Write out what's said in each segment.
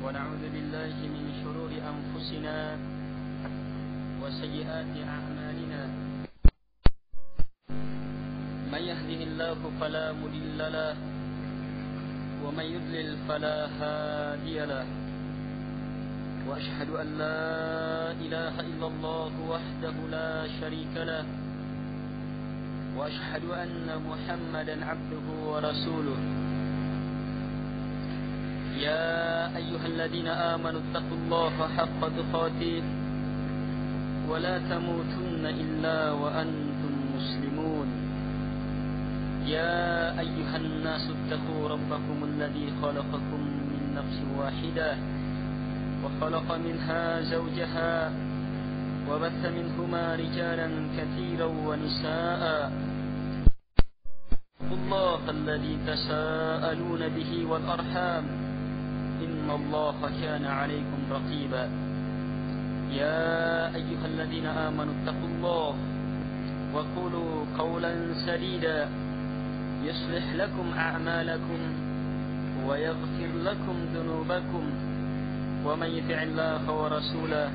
ونعوذ بالله من شرور أنفسنا وسيئات أعمالنا من يهده الله فلا مضل له ومن يضلل فلا هادي له وأشهد أن لا إله إلا الله وحده لا شريك له وأشهد أن محمدا عبده ورسوله يا أيها الذين آمنوا اتقوا الله حق تقاته ولا تموتن إلا وأنتم مسلمون يا أيها الناس اتقوا ربكم الذي خلقكم من نفس واحدة وخلق منها زوجها وبث منهما رجالا كثيرا ونساء اتقوا الله الذي تساءلون به والأرحام إن الله كان عليكم رقيبا يا أيها الذين آمنوا اتقوا الله وقولوا قولا سديدا يصلح لكم أعمالكم ويغفر لكم ذنوبكم ومن يطع الله ورسوله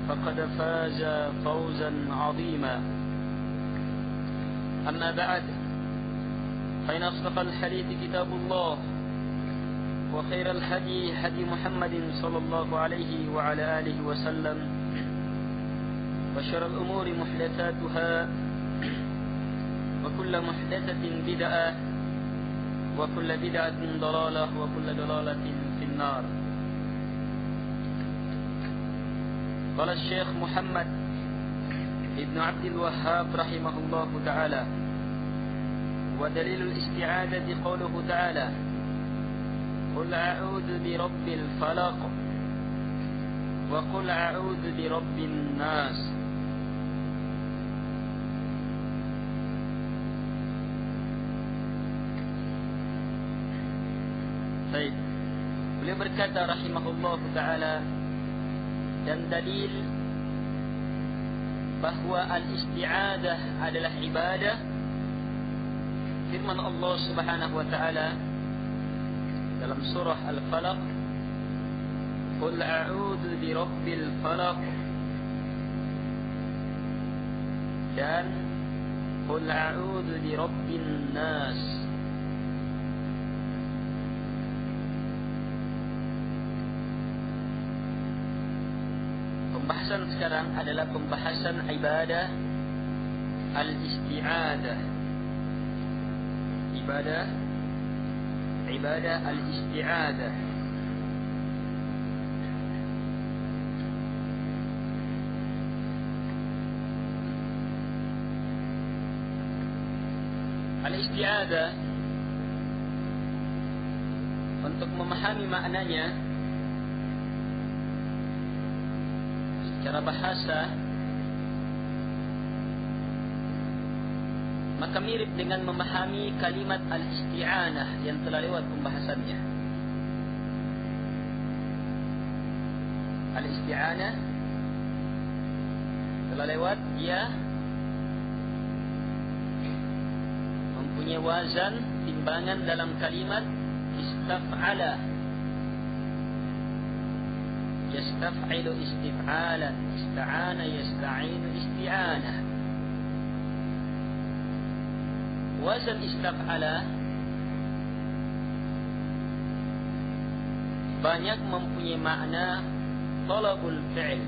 فقد فاز فوزا عظيما أما بعد فإن أصدق الحديث كتاب الله وخير الهدي هدي محمد صلى الله عليه وعلى آله وسلم وشر الأمور محدثاتها وكل محدثة بدعة وكل بدعة ضلالة وكل ضلالة في النار. قال الشيخ محمد ابن عبد الوهاب رحمه الله تعالى: ودليل الاستعاذة قوله تعالى: قل أعوذ برب الفلق وقل أعوذ برب الناس. Baik. Beliau berkata rahimahullah ta'ala, dan dalil bahwa al-isti'adah adalah ibadah, firman Allah subhanahu wa ta'ala dalam surah Al-Falaq, Qul a'udhu birabbil falaq, dan Qul a'udhu birabbin nas. Pembahasan sekarang adalah pembahasan ibadah al-isti'adah. Ibadah al-isti'adah. Al-isti'adah, untuk memahami maknanya secara bahasa, maka mirip dengan memahami kalimat al-isti'anah yang telah lewat pembahasannya. Al-isti'anah telah lewat, dia mempunyai wazan, timbangan dalam kalimat istaf'ala. Yastaf'ilu istif'alan, ista'ana yasta'inu isti'anah. Wazan istaf'ala banyak mempunyai makna talabul fi'l,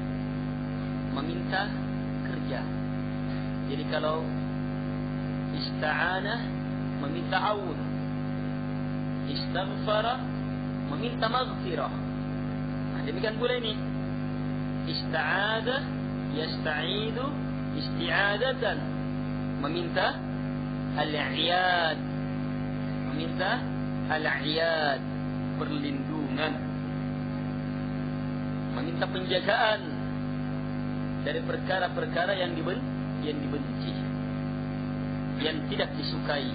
meminta kerja. Jadi kalau ista'anah meminta aun, istaghfara meminta maghfirah. Nah, demikian pula ini ista'adah yasta'idu isti'adatan, meminta al-i'yad, meminta al-i'yad, perlindungan, meminta penjagaan dari perkara-perkara yang dibenci, yang tidak disukai,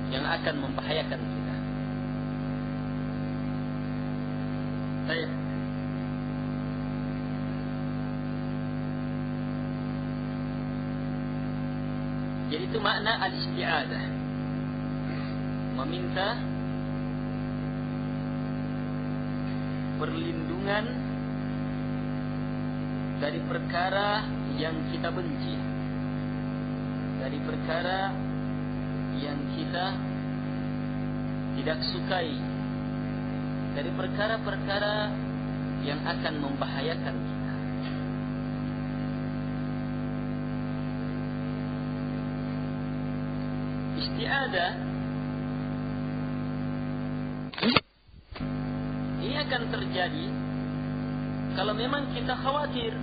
yang akan membahayakan kita. Baik. Jadi itu makna al-isti'adah, meminta perlindungan dari perkara yang kita benci, dari perkara yang kita tidak sukai, dari perkara-perkara yang akan membahayakan kita. Isti'adah ini akan terjadi kalau memang kita khawatir,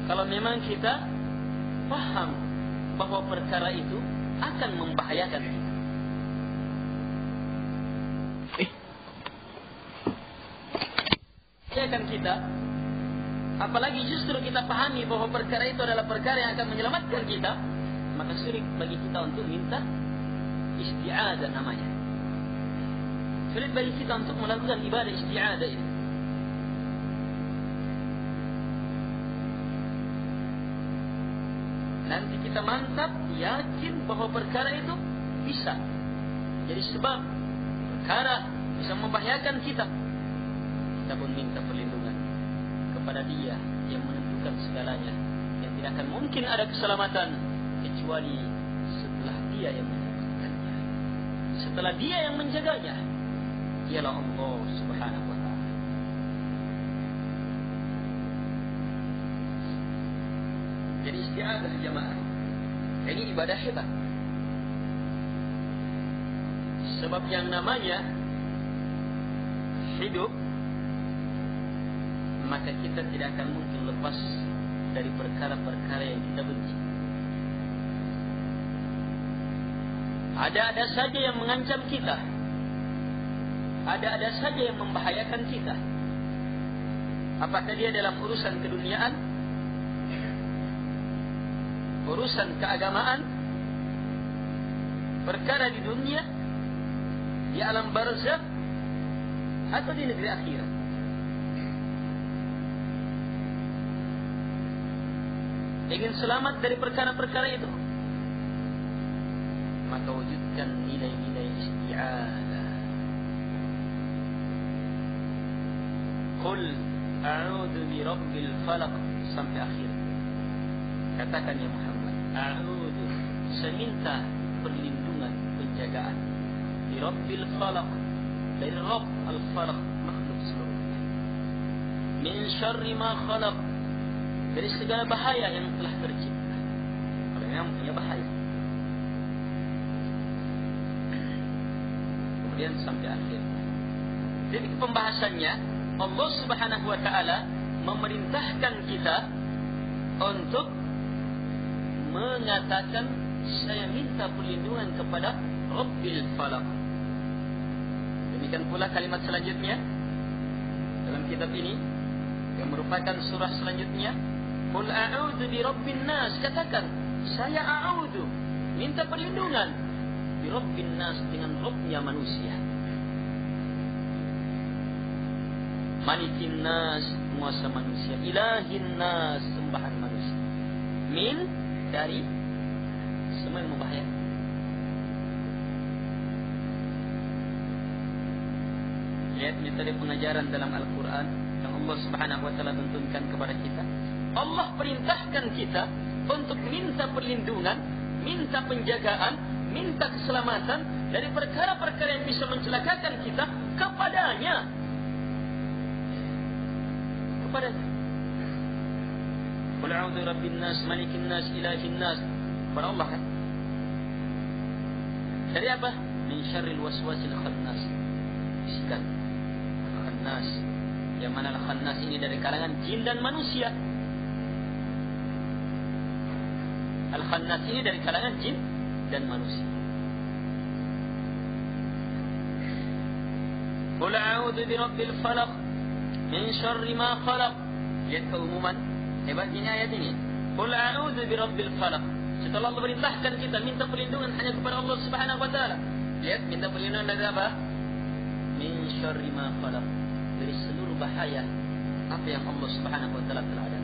kalau memang kita paham bahwa perkara itu akan membahayakan kita. Membahayakan kita, apalagi justru kita pahami bahwa perkara itu adalah perkara yang akan menyelamatkan kita, maka sulit bagi kita untuk minta isti'adah namanya. Sulit bagi kita untuk melakukan ibadah isti'adah ini. Nanti kita mantap, yakin bahwa perkara itu bisa jadi sebab perkara bisa membahayakan kita. Kita pun minta perlindungan kepada Dia yang menentukan segalanya, yang tidak akan mungkin ada keselamatan kecuali setelah Dia yang menentukannya, setelah Dia yang menjaganya. Dialah Allah Subhanahu wa ta'ala. Jadi isti'adah jamaah ini ibadah hebat. Sebab yang namanya hidup, maka kita tidak akan mungkin lepas dari perkara-perkara yang kita benci. Ada-ada saja yang mengancam kita, ada-ada saja yang membahayakan kita. Apakah dia dalam urusan keduniaan, urusan keagamaan, perkara di dunia, di alam barzakh, atau di negeri akhirat. Ingin selamat dari perkara-perkara itu, maka wujudkan nilai-nilai isti'adah. Qul a'udzu birabbil falaq sampai akhir. Katakan ya Muhammad, a'udzu, saya minta perlindungan, penjagaan birabbil falaq, dari Rabb al-falaq, makhluk seluruhnya. Min syarri ma khalaq, dari segala bahaya yang telah tercipta. Kalau memang punya bahaya. Kemudian sampai akhir. Jadi pembahasannya, Allah Subhanahu wa ta'ala memerintahkan kita untuk mengatakan, saya minta perlindungan kepada Rabbil Falaq. Demikian pula kalimat selanjutnya dalam kitab ini yang merupakan surah selanjutnya, Qul a'udzu birabbin nas, katakan saya a'udzu, minta perlindungan birabbin nas, dengan Rabbnya manusia. Malikin nas, penguasa manusia. Ilahin nas, sembahan manusia. Min, dari semua yang membahayakan. Lihat metode pengajaran dalam Al-Quran yang Allah Subhanahu wa ta'ala tuntunkan kepada kita. Allah perintahkan kita untuk minta perlindungan, minta penjagaan, minta keselamatan dari perkara-perkara yang bisa mencelakakan kita kepadanya. Kepadanya. Qul a'udzu birabbin nas, malikin nas, ilahin nas. Kepada Allah kan? Dari apa? Min syarril waswasil khannas. Bisikan khannas. Yang mana khannas ini dari kalangan jin dan manusia. Al-Khannas ini dari kalangan jin dan manusia. Qul a'udzu birabbil falaq min syarri ma khalaq. Lihat keumuman hebatnya ayat ini. Qul a'udzu birabbil falaq. Setelah Allah perintahkan kita minta perlindungan hanya kepada Allah Subhanahu wa ta'ala. Lihat, minta perlindungan dari apa? Min syarri ma khalaq, dari seluruh bahaya apa yang Allah Subhanahu wa ta'ala telah ada.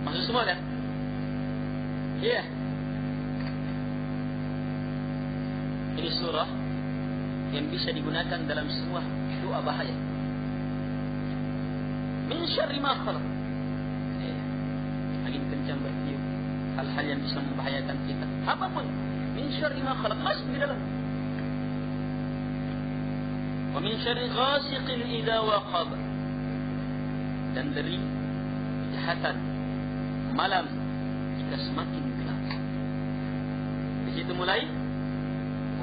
Maksud semua kan? Iya. Ini surah yang bisa digunakan dalam sebuah doa bahaya. Min syarri ma khalaq. Angin kencang bertiup, hal-hal yang bisa membahayakan kita. Apapun, min syarri ma khalaq, masuk di dalam. Wa min syarri ghasiqin idza waqab. Dan dari kejahatan malam jika semakin gelap. Di situ mulai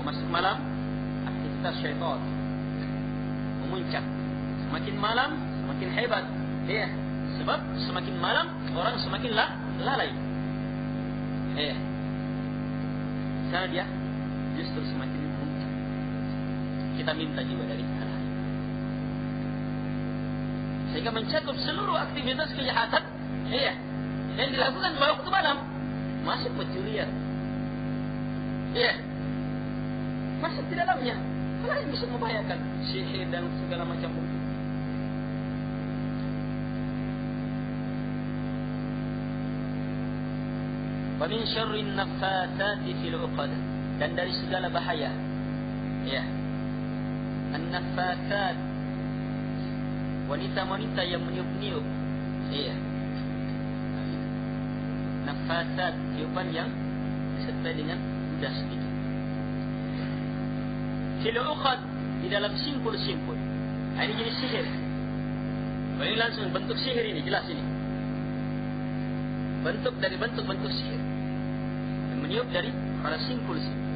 masuk malam, aktivitas syaitan memuncak. Semakin malam semakin hebat. Ya, sebab semakin malam orang semakin lalai. Ya. Sana dia justru semakin memuncak. Kita minta juga dari hal-hal sehingga mencakup seluruh aktivitas kejahatan, ya, yang dilakukan pada waktu malam, masuk pencurian, ya, masuk di dalamnya hal yang bisa membahayakan, sihir dan segala macam bentuk. Wa min syarri an-naffatsati fil 'uqad, dan dari segala bahaya, ya, an-naffatsat, wanita-wanita yang meniup-niup, iya, nafasat, tiupan yang disertai dengan ludah sedikit. Fil 'uqad, di dalam simpul-simpul. Ini jenis sihir. Ini langsung bentuk sihir ini, jelas ini. Bentuk dari bentuk-bentuk sihir. Yang meniup dari para simpul-simpul.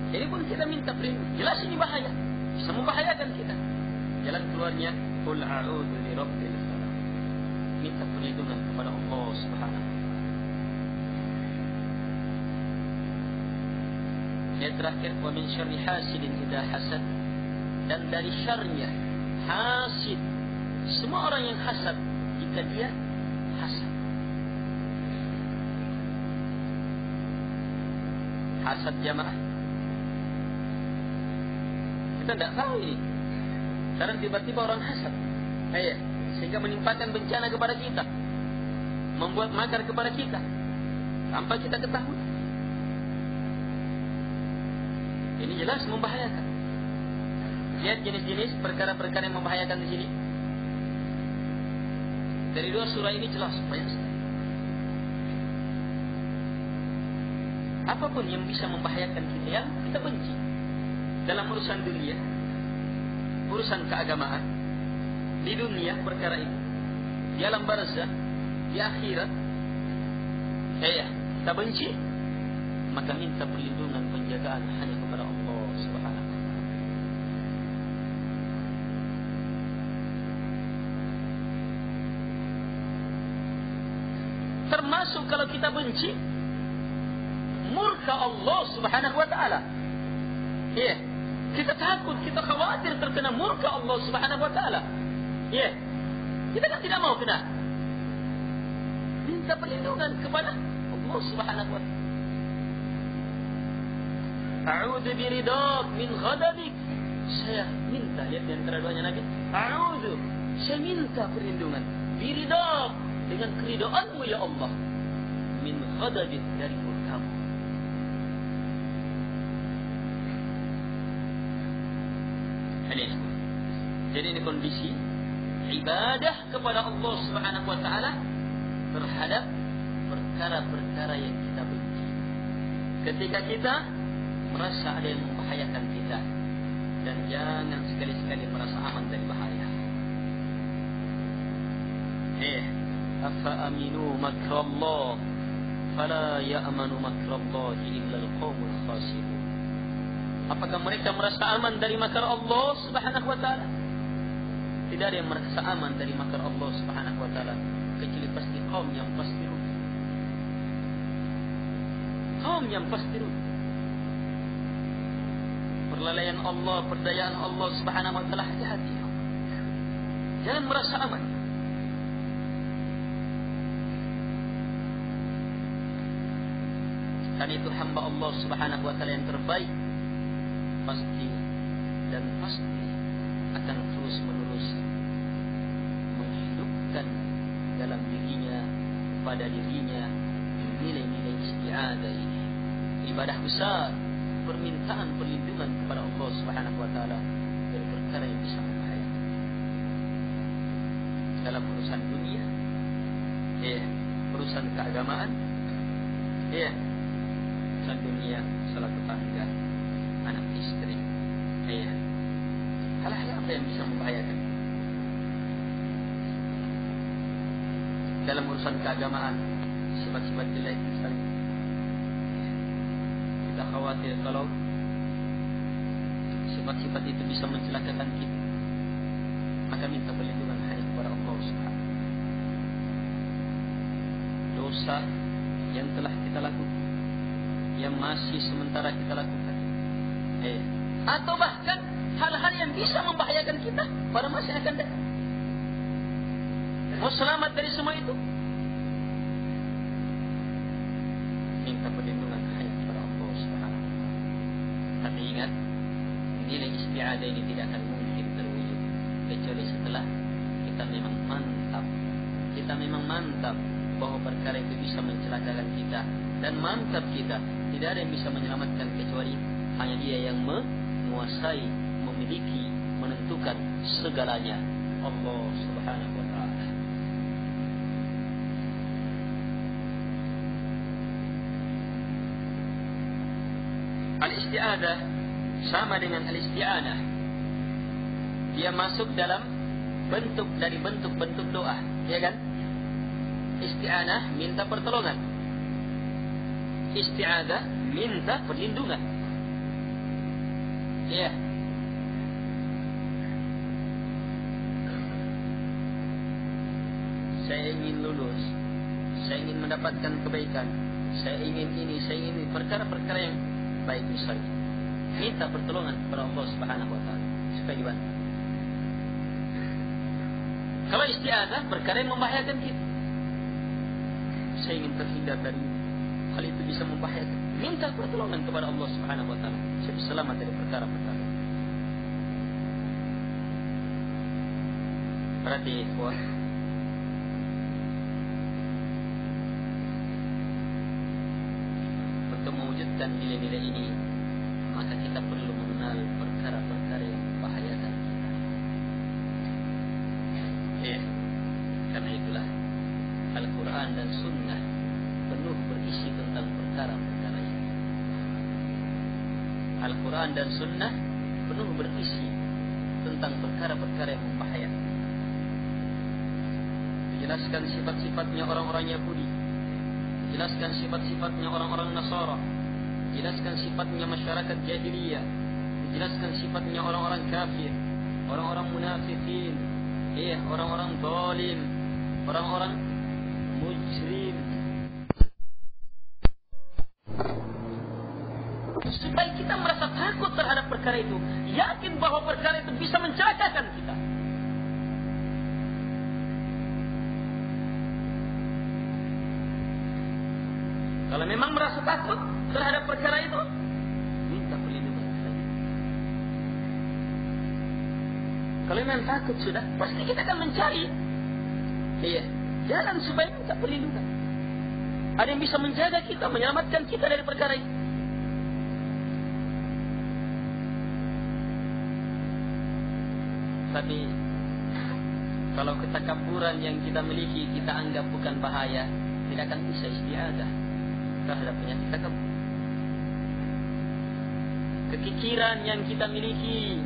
Jadi pun kita minta perlindungan. Jelas ini bahaya. Bisa membahayakan kita. Jalan keluarnya, qul a'udzu birabbil falaq. Minta perlindungan kepada Allah Subhanahu wa taala. Yang terakhir, wa min syarri hasidin idza hasad, dan dari syarrnya hasid, semua orang yang hasad jika dia hasad. Hasad jamaah. Kita tidak tahu ini. Sekarang tiba-tiba orang hasad, sehingga menimpakan bencana kepada kita, membuat makar kepada kita tanpa kita ketahui. Ini jelas membahayakan. Lihat jenis-jenis perkara-perkara yang membahayakan di sini. Dari dua surah ini jelas banyak sekali. Apapun yang bisa membahayakan kita, yang kita benci dalam urusan dunia, urusan keagamaan, di dunia perkara itu, di alam barzah, di akhirat, kita benci, maka minta perlindungan, penjagaan hanya kepada Allah Subhanahu wa taala. Termasuk kalau kita benci, murka Allah Subhanahu wa taala. Kita takut, kita khawatir terkena murka Allah Subhanahu wa taala. Kita kan tidak mau kena. Minta perlindungan kepada Allah Subhanahu wa taala. A'udzu biridak min ghadabik. Saya minta, lihat di antara doanya Nabi. A'udzu, saya minta perlindungan biridak, dengan keridhaan-Mu ya Allah, min ghadabik, dari murka-Mu. Jadi ini kondisi ibadah kepada Allah Subhanahu wa taala terhadap perkara-perkara yang kita benci. Ketika kita merasa ada yang membahayakan kita, dan jangan sekali-sekali merasa aman dari bahaya. Afa aminu makrallah fala ya'manu makrallahi illa al-qaumul khasirun. Apakah mereka merasa aman dari makar Allah Subhanahu wa taala? Tidak ada yang merasa aman dari makar Allah Subhanahu wa taala kecuali pasti kaum yang pasti rugi. Kaum yang pasti rugi. Perlalaian Allah, perdayaan Allah Subhanahu wa taala, hati-hati. Jangan merasa aman. Karena itu hamba Allah Subhanahu wa taala yang terbaik pasti dan pasti akan terus-menerus menghidupkan dalam dirinya, pada dirinya, nilai-nilai isti'adah ini. Ibadah besar permintaan perlindungan kepada Allah Subhanahu wa taala dari perkara yang bisa membahayakan dalam urusan dunia, urusan keagamaan, urusan dunia, salah tetangga, anak istri, hal-hal apa yang bisa membahayakan. Dalam urusan keagamaan, sifat-sifat jelek misalnya, kita khawatir kalau sifat-sifat itu bisa mencelakakan kita, maka minta perlindungan hanya kepada Allah Subhanahu. Dosa yang telah kita lakukan, yang masih sementara kita lakukan, atau bahkan hal-hal yang bisa membahayakan kita pada masa yang akan datang. Mau selamat dari semua itu, minta perlindungan hanya kepada Allah Subhanahu. Tapi ingat, nilai isti'adah ini tidak akan mungkin terwujud kecuali setelah kita memang mantap bahwa perkara itu bisa mencelakakan kita, dan mantap kita tidak ada yang bisa menyelamatkan kecuali hanya Dia yang menguasai, memiliki, menentukan segalanya, Allah Subhanahu wa taala. Al-isti'adah sama dengan al-isti'anah. Dia masuk dalam bentuk dari bentuk-bentuk doa, ya kan? Isti'anah minta pertolongan, isti'adah minta perlindungan. Ya. Saya ingin lulus, saya ingin mendapatkan kebaikan, saya ingin ini, saya ingin ini, perkara-perkara yang baik misalnya. Minta pertolongan kepada Allah Subhanahu wa taala supaya dibantu. Kalau isti'adah perkara yang membahayakan kita, saya ingin terhindar dari hal itu bisa membahayakan, minta pertolongan kepada Allah Subhanahu wa taala supaya selamat dari perkara-perkara. Berarti untuk mewujudkan nilai-nilai ini, maka kita perlu mengenal perkara-perkara yang membahayakan kita. Karena itulah Al-Quran dan Sunnah penuh berisi tentang perkara-perkara ini. Al-Quran dan Sunnah penuh berisi tentang perkara-perkara yang membahayakan. Dijelaskan sifat-sifatnya orang-orang Yahudi, jelaskan sifat-sifatnya orang-orang Nasara, jelaskan sifatnya masyarakat jahiliyah, jelaskan sifatnya orang-orang kafir, orang-orang munafikin, orang-orang zalim, orang-orang mujrim, supaya kita merasa takut terhadap perkara itu, yakin bahwa perkara itu bisa mencelakakan kita. Kalau memang merasa takut terhadap perkara itu, minta perlindungan saja. Kalau memang takut sudah, pasti kita akan mencari jalan supaya minta perlindungan. Ada yang bisa menjaga kita, menyelamatkan kita dari perkara itu. Tapi kalau ketakaburan yang kita miliki kita anggap bukan bahaya, tidak akan bisa isti'adah terhadap penyakit takabur. Kekikiran yang kita miliki,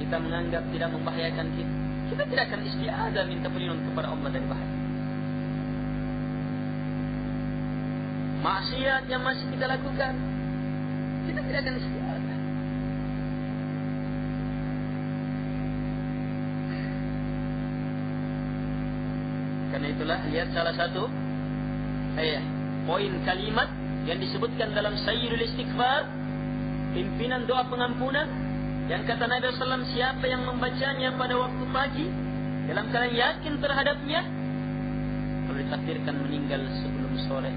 kita menganggap tidak membahayakan kita, kita tidak akan isti'adah minta perlindungan kepada Allah dari bahaya. Maksiat yang masih kita lakukan, kita tidak akan isti'adah. Karena itulah lihat salah satu poin kalimat yang disebutkan dalam Sayyidul Istighfar, pimpinan doa pengampunan, yang kata Nabi SAW, siapa yang membacanya pada waktu pagi dalam keadaan yakin terhadapnya, kalau ditakdirkan meninggal sebelum sore,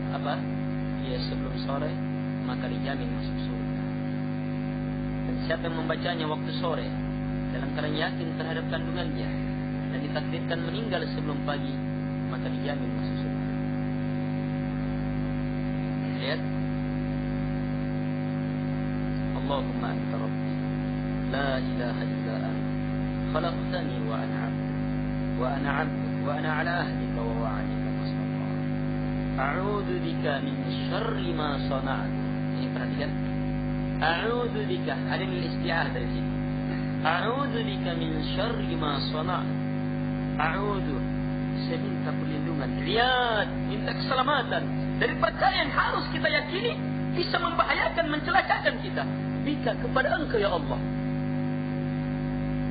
sebelum sore, maka dijamin masuk surga. Dan siapa yang membacanya waktu sore dalam keadaan yakin terhadap kandungannya dan ditakdirkan meninggal sebelum pagi, maka dijamin masuk surga. Lihat, Allahumma anta rabbi la ilaha illa anta khalaqtani wa ana 'abduk wa ana 'ala ahdika wa wa'dika mastata'tu. A'udzu bika min syarri ma sana'tu. Ini perhatikan. A'udzu bika, ada nilai isti'adzah dari sini. A'udzu bika min syarri ma sana'tu. A'udzu, saya minta perlindungan. Lihat, minta keselamatan dari perkara yang harus kita yakini bisa membahayakan, mencelakakan kita. Bika, kepada Engkau ya Allah.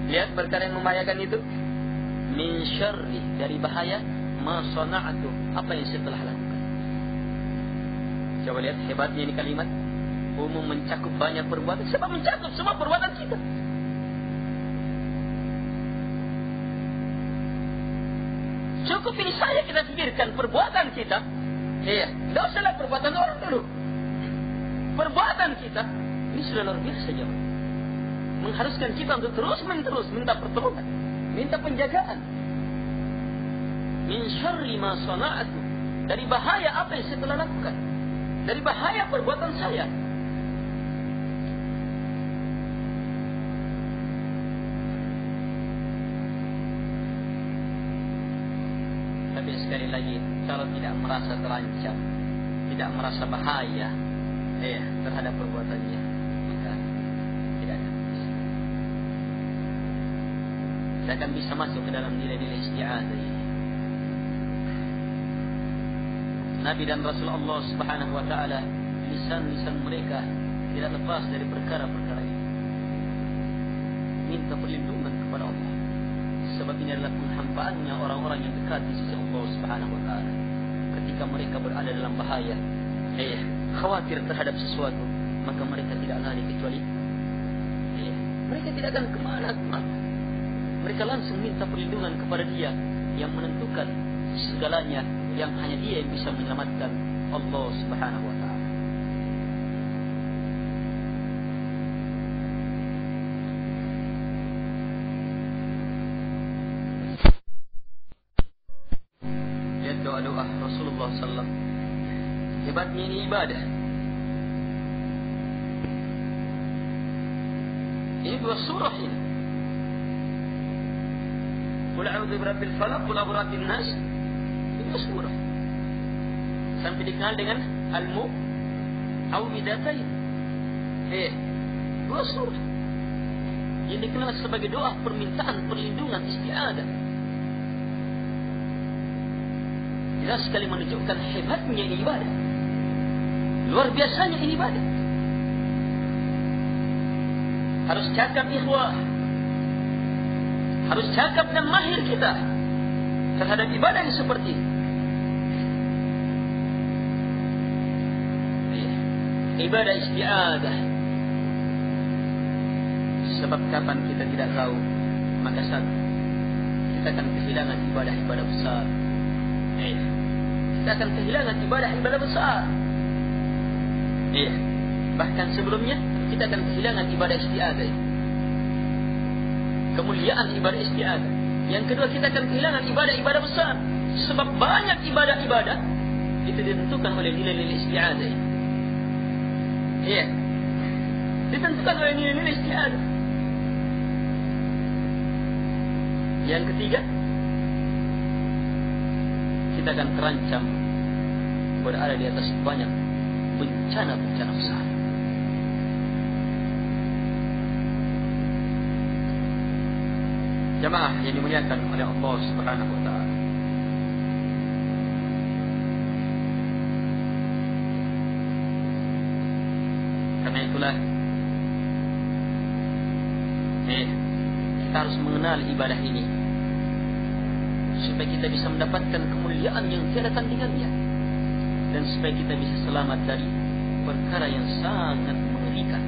Lihat perkara yang membahayakan itu. Min syarri, dari bahaya, ma sana'tu, apa yang saya telah lakukan. Coba lihat hebatnya ini kalimat. Umum mencakup banyak perbuatan. Sebab mencakup semua perbuatan kita. Cukup ini saja kita pikirkan perbuatan kita. Iya, tidak usahlah perbuatan orang dulu. Perbuatan kita ini sudah luar biasa jauh. Mengharuskan kita untuk terus minta pertolongan, minta penjagaan. Min syarri ma sana'tu, dari bahaya apa yang saya telah lakukan, dari bahaya perbuatan saya. Tapi sekali lagi, kalau tidak merasa terancam, tidak merasa bahaya terhadap perbuatannya, maka tidak akan bisa masuk ke dalam nilai-nilai isti'adzah ini. Nabi dan Rasulullah Subhanahu wa taala, lisan-lisan mereka tidak lepas dari perkara-perkara ini. Minta perlindungan kepada Allah. Sebab ini adalah penghampaannya orang-orang yang dekat di sisi Allah Subhanahu wa taala. Ketika mereka berada dalam bahaya, khawatir terhadap sesuatu, maka mereka tidak lari kecuali mereka tidak akan kemana-mana. Mereka langsung minta perlindungan kepada Dia yang menentukan segalanya, yang hanya Dia yang bisa menyelamatkan, Allah Subhanahu wa taala. Lihat doa-doa Rasulullah sallallahu alaihi wasallam. Hebatnya ini ibadah. Ini dua surah ini. Qul a'udzu birabbil falaq, qul a'udzu birabbin nas. Itu surah. Sampai dikenal dengan al-mu'awwidhatain. Dua surah. Yang dikenal sebagai doa permintaan perlindungan isti'adzah. Jelas sekali menunjukkan hebatnya ini ibadah. Luar biasanya ini ibadah. Harus cakap ikhwah. Harus cakap dan mahir kita terhadap ibadah yang seperti ini. Ibadah isti'adzah. Sebab kapan kita tidak tahu, maka saat kita akan kehilangan ibadah-ibadah besar. Kita akan kehilangan ibadah-ibadah besar. Bahkan sebelumnya kita akan kehilangan ibadah isti'adzah. Kemuliaan ibadah isti'adzah. Yang kedua, kita akan kehilangan ibadah-ibadah besar. Sebab banyak ibadah-ibadah itu ditentukan oleh nilai-nilai isti'adzah. Ditentukan oleh nilai-nilai isti'adzah. Yang ketiga, kita akan terancam berada di atas banyak bencana-bencana besar. Jamaah yang dimuliakan oleh Allah Subhanahu wa taala. Karena itulah kita harus mengenal ibadah ini supaya kita bisa mendapatkan kemuliaan yang tiada tandingannya, dan supaya kita bisa selamat dari perkara yang sangat mengerikan.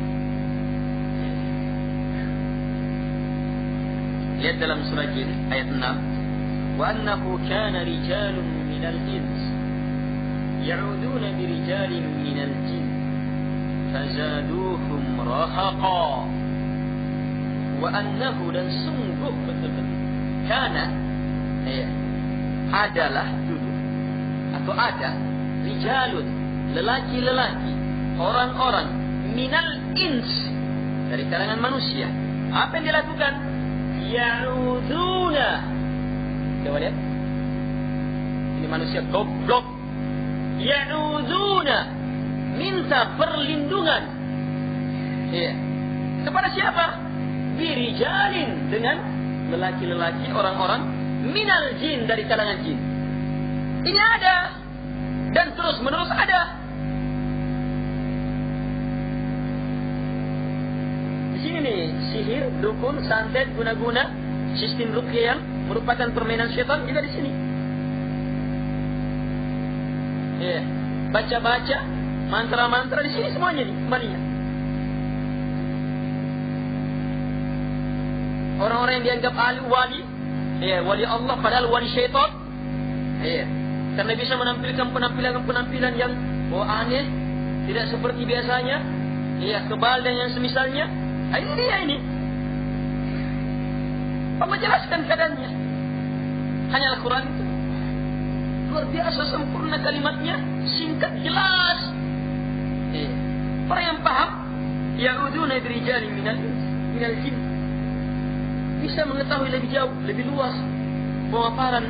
Lihat dalam surah Jin ayat 6. Wa annahu kana rijalun minal ins ya'uduna birijalin minal jin fazaduhum rahaqa. Wa annahu, dan sungguh betul-betul, kana adalah dulu atau ada rijalun, lelaki-lelaki, orang-orang minal ins, dari kalangan manusia. Apa yang dilakukan? Ya'uduna. Coba lihat. Ini manusia goblok. Ya'uduna, minta perlindungan. Iya. Kepada siapa? Birijalin, dengan lelaki-lelaki, orang-orang minal jin, dari kalangan jin. Ini ada dan terus menerus ada. Di sini nih, sihir, dukun, santet, guna-guna, sistem ruqyah yang merupakan permainan syaitan juga di sini. Ya, baca-baca, mantra-mantra di sini semuanya nih, kembalinya. Orang-orang yang dianggap ahli wali, ya, wali Allah padahal wali syaitan. Ya, karena bisa menampilkan penampilan yang aneh, tidak seperti biasanya. Ya, kebal dan yang semisalnya. Nah, ini dia ini. Allah jelaskan keadaannya. Hanya Al-Quran itu. Luar biasa sempurna kalimatnya, singkat, jelas. Orang yang paham, ya'uduna birijali minal jin, bisa mengetahui lebih jauh, lebih luas pemaparan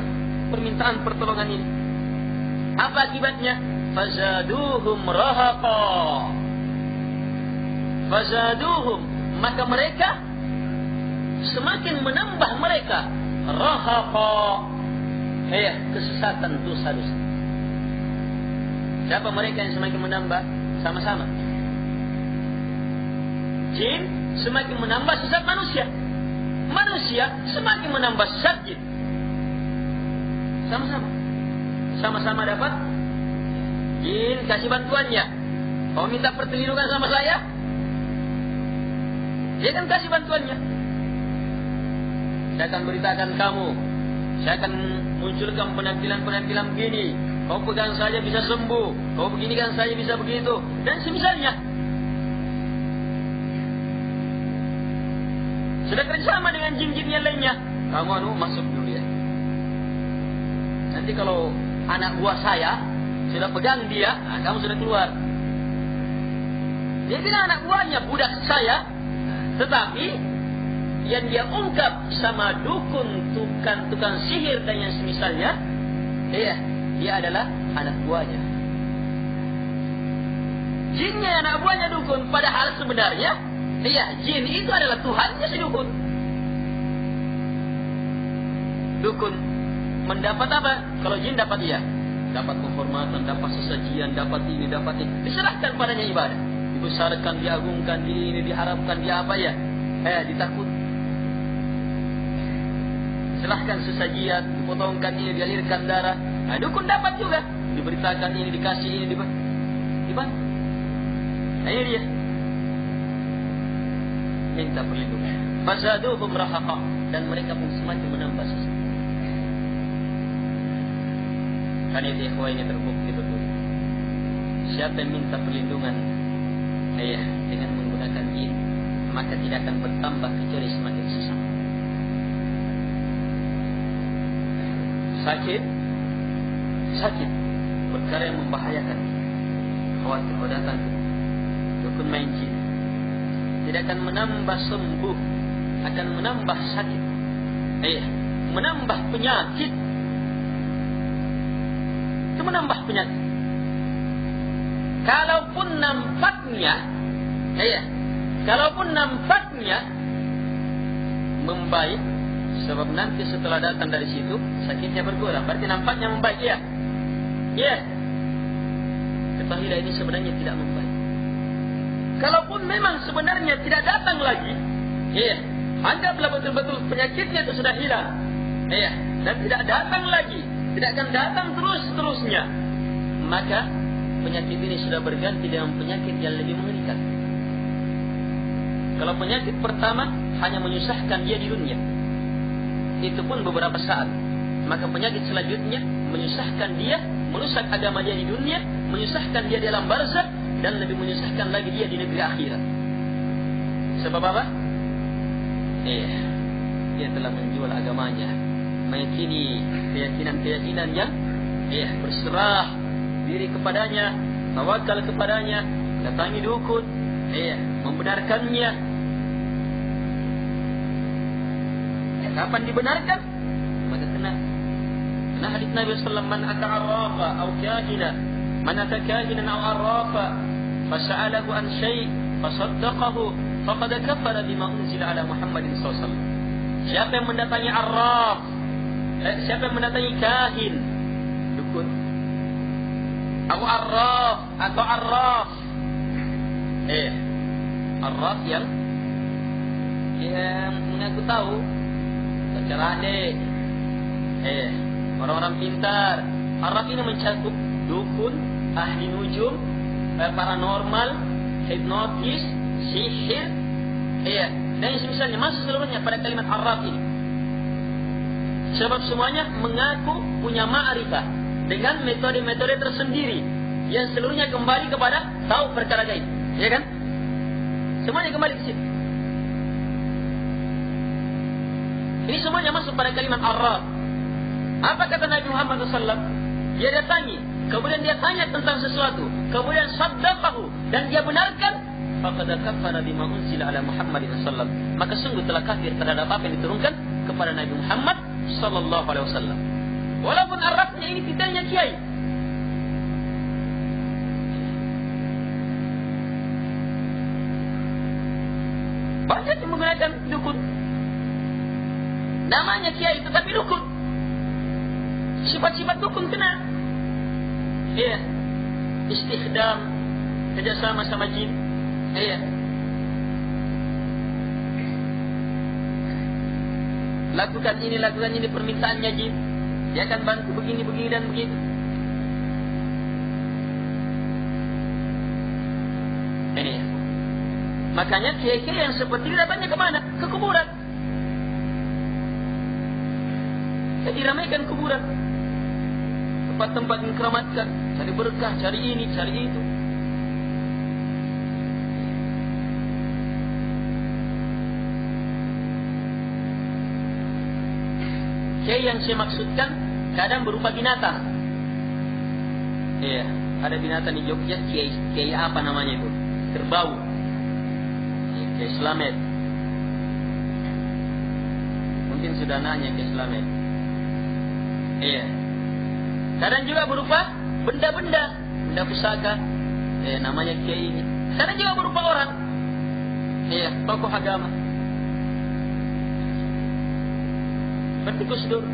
permintaan pertolongan ini. Apa akibatnya? Fazaduhum rahaqa. Fazaduhum, maka mereka semakin menambah mereka rahaqa. Kesesatan, dosa-dosa. Siapa mereka yang semakin menambah? Sama-sama. Jin semakin menambah sesat manusia. Manusia semakin menambah sesat jin. Sama-sama. Sama-sama dapat. Jin kasih bantuannya. Kau minta perlindungan sama saya, dia akan kasih bantuannya. Saya akan beritakan kamu, saya akan munculkan penampilan-penampilan begini. Kau pegang saja bisa sembuh. Kau beginikan saja bisa begitu. Dan semisalnya. Sudah kerjasama dengan jin-jin yang lainnya. Kamu masuk dulu ya. Nanti kalau anak buah saya sudah pegang dia, kamu sudah keluar. Dia bilang anak buahnya budak saya, tetapi yang dia ungkap sama dukun, tukang sihir dan yang semisalnya, dia adalah anak buahnya. Jinnya anak buahnya dukun, padahal sebenarnya jin itu adalah Tuhannya si dukun. Dukun mendapat apa? Kalau jin dapat dapat penghormatan, dapat sesajian, dapat ini, dapat ini. Diserahkan padanya ibadah. Dibesarkan, diagungkan, diharapkan, dia apa ya? Ditakut. Silahkan sesajian, dipotongkan ini, dialirkan darah. Nah, dukun dapat juga. Diberitakan ini, dikasih ini, dibantu. Nah, ini dia. Minta perlindungan. Fazaduhum rahaqa. Dan mereka pun semakin menambah sesat. Kan itu ikhwah ini terbukti betul. Siapa yang minta perlindungan dengan menggunakan jin, maka tidak akan bertambah kecuali semakin sesat. Sakit, perkara yang membahayakan. Khawatir kalau datang dukun main jin, tidak akan menambah sembuh, akan menambah sakit, menambah penyakit. Itu menambah penyakit. Kalaupun nampaknya membaik, sebab nanti setelah datang dari situ sakitnya berkurang, berarti nampaknya membaik. Ketahuilah ini sebenarnya tidak membaik. Kalaupun memang sebenarnya tidak datang lagi, anggaplah betul-betul penyakitnya itu sudah hilang, dan tidak datang lagi, tidak akan datang terus-terusnya, maka penyakit ini sudah berganti dengan penyakit yang lebih mengerikan. Kalau penyakit pertama hanya menyusahkan dia di dunia, itu pun beberapa saat, maka penyakit selanjutnya menyusahkan dia, merusak agama dia di dunia, menyusahkan dia di alam barzakh, dan lebih menyusahkan lagi dia di negeri akhirat. Sebab apa? Dia telah menjual agamanya, meyakini keyakinan-keyakinan yang berserah diri kepadanya, tawakal kepadanya, datangi dukun, membenarkannya, kapan dibenarkan? Maka kena hadis Nabi sallallahu alaihi wasallam, man ata arrafa aw kahina, man ata kahinan aw arrafa fas'alahu an syai' fasaddaqahu faqad kafara bima unzila ala Muhammadin sallallahu alaihi wasallam. Siapa yang mendatangi arraf, siapa yang mendatangi kahin, dukun, atau arraf atau arraf, arraf yang mengaku tahu, cerdik, orang-orang pintar. Arraf ini mencakup dukun, ahli nujum, paranormal, hipnotis, sihir, dan misalnya masuk seluruhnya pada kalimat arraf ini. Sebab semuanya mengaku punya ma'rifah dengan metode-metode tersendiri yang seluruhnya kembali kepada tahu perkara gaib, ya kan? Semuanya kembali ke situ. Ini semuanya masuk pada kalimat arraf. Apa kata Nabi Muhammad SAW? Dia datangi, kemudian dia tanya tentang sesuatu, kemudian saddaqahu, dan dia benarkan, faqad kafara bima unzila ala Muhammadin sallallahu alaihi wasallam. Maka sungguh telah kafir terhadap apa yang diturunkan kepada Nabi Muhammad sallallahu alaihi wasallam. Walaupun arrafnya ini titelnya kiai. Banyak yang menggunakan dukun. Namanya kiai tetapi dukun. Sifat-sifat dukun kena. Istikhdam, kerjasama sama jin. Lakukan ini permintaannya jin. Dia akan bantu begini dan begitu. Makanya kiai-kiai yang seperti ini datangnya kemana? Ke kuburan. Jadi ramaikan kuburan. Tempat-tempat yang keramatkan, cari berkah, cari ini, cari itu. Kiai yang saya maksudkan kadang berupa binatang. Ada binatang di Jogja, kiai apa namanya itu? Kerbau. Kiai Slamet. Mungkin sudah nanya Kiai Slamet. Kadang juga berupa benda-benda, benda pusaka. Namanya kiai ini. Kadang juga berupa orang. Tokoh agama. Seperti Gus Dur.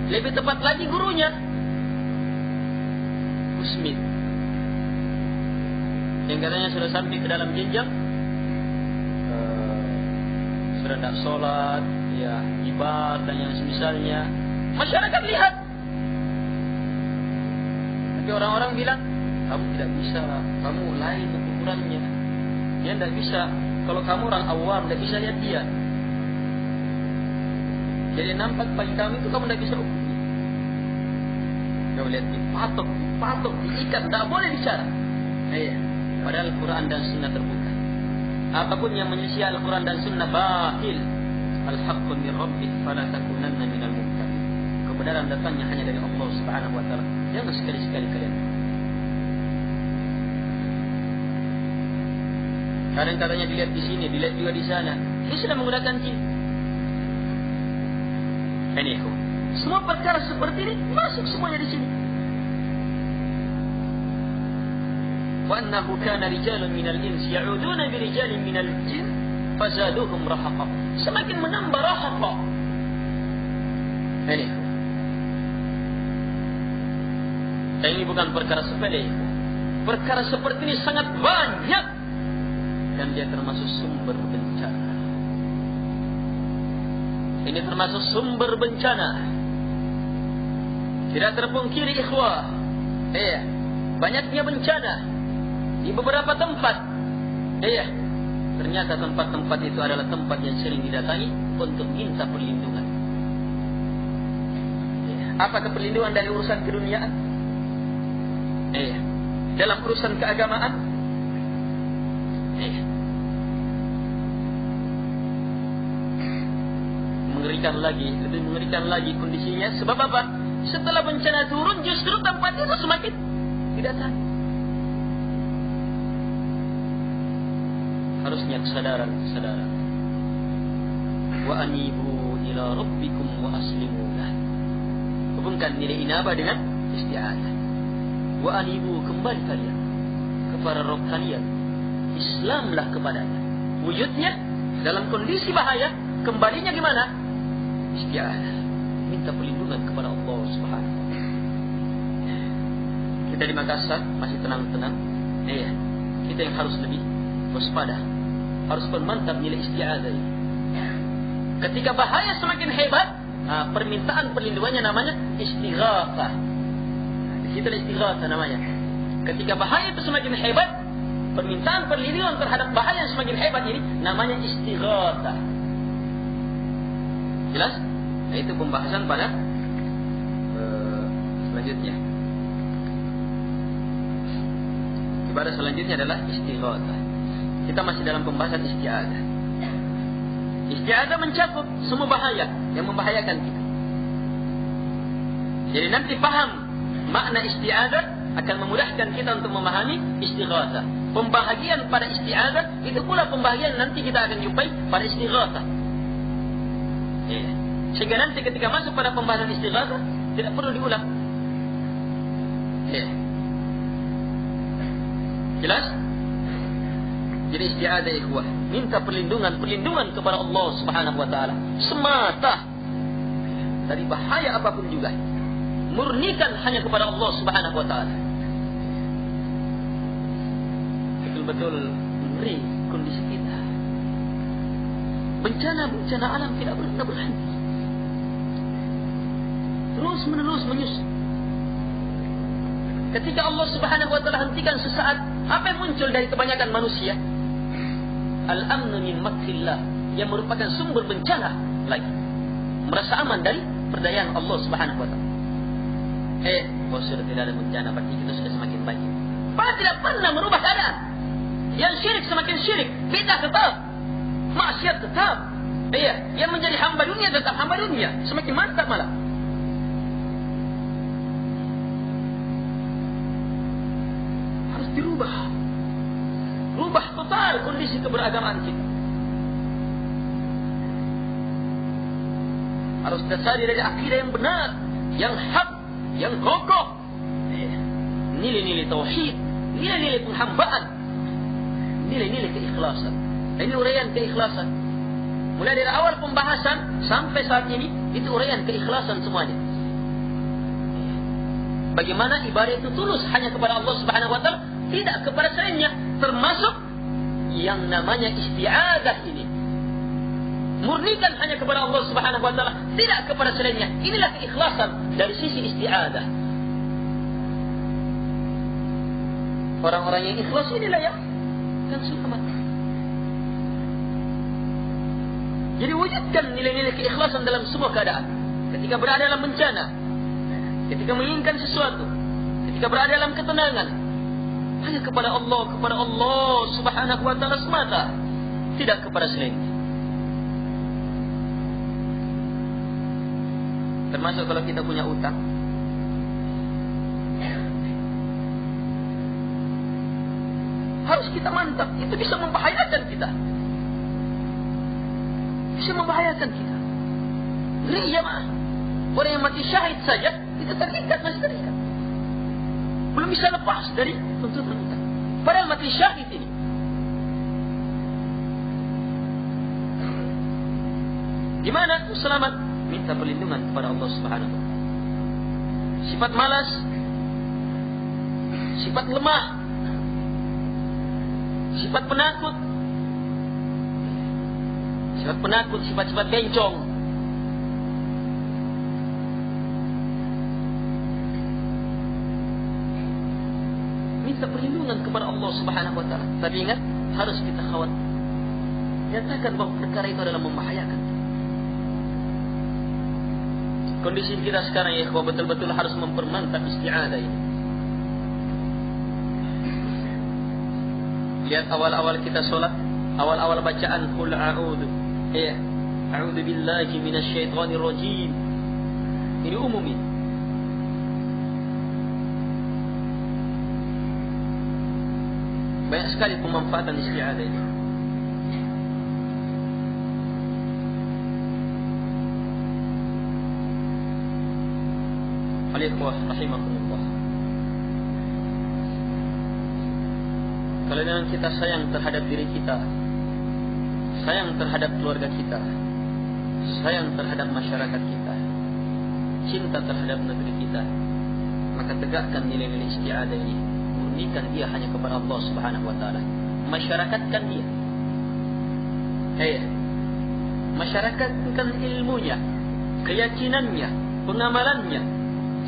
Lebih tepat lagi gurunya Usmid, yang katanya sudah sampai ke dalam jenjang sudah tidak sholat, ibadah dan yang semisalnya. Masyarakat lihat, tapi orang-orang bilang kamu tidak bisa, kamu lain ukurannya. Dia tidak bisa. Kalau kamu orang awam tidak bisa lihat dia. Jadi nampak bagi kamu itu kamu tidak bisa ukur. Kau lihat dipatok, diikat, tidak boleh bicara. Padahal Al-Quran dan Sunnah terbuka. Apapun yang menyelisih Al-Quran dan Sunnah batil. Al-haqqu min rabbik fala takunanna minal mumtarin. Kebenaran datangnya hanya dari Allah Subhanahu wa taala. Jangan sekali-sekali kalian. Kadang katanya dilihat di sini, dilihat juga di sana. Dia sudah menggunakan jin. Semua perkara seperti ini masuk semuanya di sini. Wa annahu kana rijalun minal ins ya'uduna bi rijalin minal jin fazaduhum rahaqa. Semakin menambah rahaqa. Ini bukan perkara sepele. Perkara seperti ini sangat banyak dan dia termasuk sumber bencana. Ini termasuk sumber bencana. Tidak terpungkiri ikhwah. Banyaknya bencana di beberapa tempat. Ternyata tempat-tempat itu adalah tempat yang sering didatangi untuk minta perlindungan. Apakah perlindungan dari urusan keduniaan? Dalam urusan keagamaan? Lebih mengerikan lagi kondisinya. Sebab apa? Setelah bencana turun, justru tempat itu semakin didatangi. Harusnya kesadaran. wa anibu ila rabbikum wa aslimu lah. Hubungkan nilai inabah dengan isti'adzah. Wa anibu, kembali kalian kepada Rabb kalian, Islamlah kepadanya. Wujudnya dalam kondisi bahaya, kembalinya gimana? Isti'adzah, minta perlindungan kepada Allah Subhanahu wa taala. Kita di Makassar masih tenang-tenang. Kita yang harus lebih waspada, harus memantap nilai isti'adzah ini. Ketika bahaya semakin hebat, permintaan perlindungannya namanya istighatsah. Di situ istighatsah namanya. Ketika bahaya itu semakin hebat, permintaan perlindungan terhadap bahaya yang semakin hebat ini namanya istighatsah. Jelas? Nah, itu pembahasan pada selanjutnya. Ibadah selanjutnya adalah istighatsah. Kita masih dalam pembahasan isti'adzah. Isti'adzah mencakup semua bahaya yang membahayakan kita. Jadi nanti paham makna isti'adzah akan memudahkan kita untuk memahami istighatsah. Pembahagian pada isti'adzah itu pula pembahagian nanti kita akan jumpai pada istighatsah. Sehingga nanti ketika masuk pada pembahasan istighatsah tidak perlu diulang. Jelas? Jadi isti'adzah ikhwah, minta perlindungan kepada Allah Subhanahu wa taala semata dari bahaya apapun juga. Murnikan hanya kepada Allah Subhanahu wa taala. Betul-betul ngeri kondisi kita. Bencana alam tidak pernah berhenti. Terus menerus menyusul. Ketika Allah Subhanahu wa taala hentikan sesaat, apa yang muncul dari kebanyakan manusia? Al-amnu min makrillah, yang merupakan sumber bencana lagi. Merasa aman dari perdayaan Allah Subhanahu wa taala. Sudah tidak ada bencana, berarti kita sudah semakin baik. Padahal tidak pernah merubah keadaan. Yang syirik semakin syirik, bid'ah tetap, maksiat tetap. Yang menjadi hamba dunia tetap hamba dunia, semakin mantap malah. Harus dirubah. Rubah total kondisi keberagamaan kita. Harus dasari dari akidah yang benar, yang hak, yang kokoh. Nilai-nilai tauhid, nilai-nilai penghambaan, nilai-nilai keikhlasan. Ini uraian keikhlasan. Mulai dari awal pembahasan sampai saat ini, itu uraian keikhlasan semuanya. Bagaimana ibadah itu tulus hanya kepada Allah Subhanahu wa taala, tidak kepada selainnya, termasuk yang namanya isti'adzah ini. Murnikan hanya kepada Allah Subhanahu wa taala, tidak kepada selainnya. Inilah keikhlasan dari sisi isti'adzah. Orang-orang yang ikhlas inilah yang akan selamat. Jadi wujudkan nilai-nilai keikhlasan dalam semua keadaan. Ketika berada dalam bencana, ketika menginginkan sesuatu, ketika berada dalam ketenangan, hanya kepada Allah Subhanahu wa taala semata, tidak kepada selainnya. Termasuk kalau kita punya utang, harus kita mantap. Itu bisa membahayakan kita. Bisa membahayakan kita. Ngeri jemaah. Orang yang mati syahid saja itu terikat, masih terikat. Belum bisa lepas dari tuntutan utang. Padahal mati syahid ini. Gimana selamat? Minta perlindungan kepada Allah Subhanahu wa taala. Sifat malas, sifat lemah, sifat penakut, sifat-sifat bencong, minta perlindungan kepada Allah Subhanahu wa taala. Tapi ingat, harus kita khawatir. Nyatakan bahwa perkara itu adalah membahayakan. Kondisi kita sekarang ya ikhwah, betul-betul harus mempermantap isti'adzah ini. Lihat awal-awal kita sholat, awal-awal bacaan qul a'udzu. A'udzu billahi minasyaitonir rajim. Ini umum ini. Banyak sekali pemanfaatan isti'adzah ini. Ayuhal ikhwah rahimakumullah. Kalau memang kita sayang terhadap diri kita, sayang terhadap keluarga kita, sayang terhadap masyarakat kita, cinta terhadap negeri kita, maka tegakkan nilai-nilai isti'adah ini. Murnikan dia hanya kepada Allah Subhanahu wa taala. Masyarakatkan dia. Masyarakatkan ilmunya, keyakinannya, pengamalannya,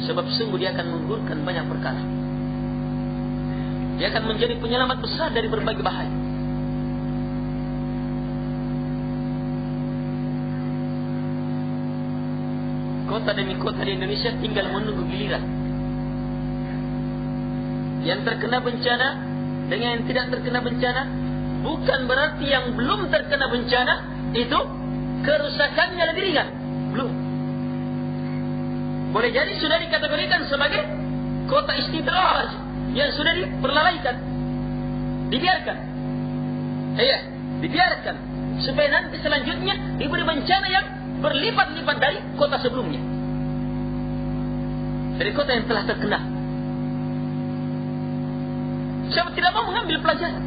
sebab sungguh dia akan menggugurkan banyak perkara. Dia akan menjadi penyelamat besar dari berbagai bahaya. Kota demi kota di Indonesia tinggal menunggu giliran. Yang terkena bencana dengan yang tidak terkena bencana, bukan berarti yang belum terkena bencana itu kerusakannya lebih ringan. Belum. Boleh jadi sudah dikategorikan sebagai kota istidraj yang sudah diperlalaikan, dibiarkan. Dibiarkan supaya nanti selanjutnya diberi bencana yang berlipat-lipat dari kota sebelumnya, dari kota yang telah terkena. Siapa tidak mau mengambil pelajaran?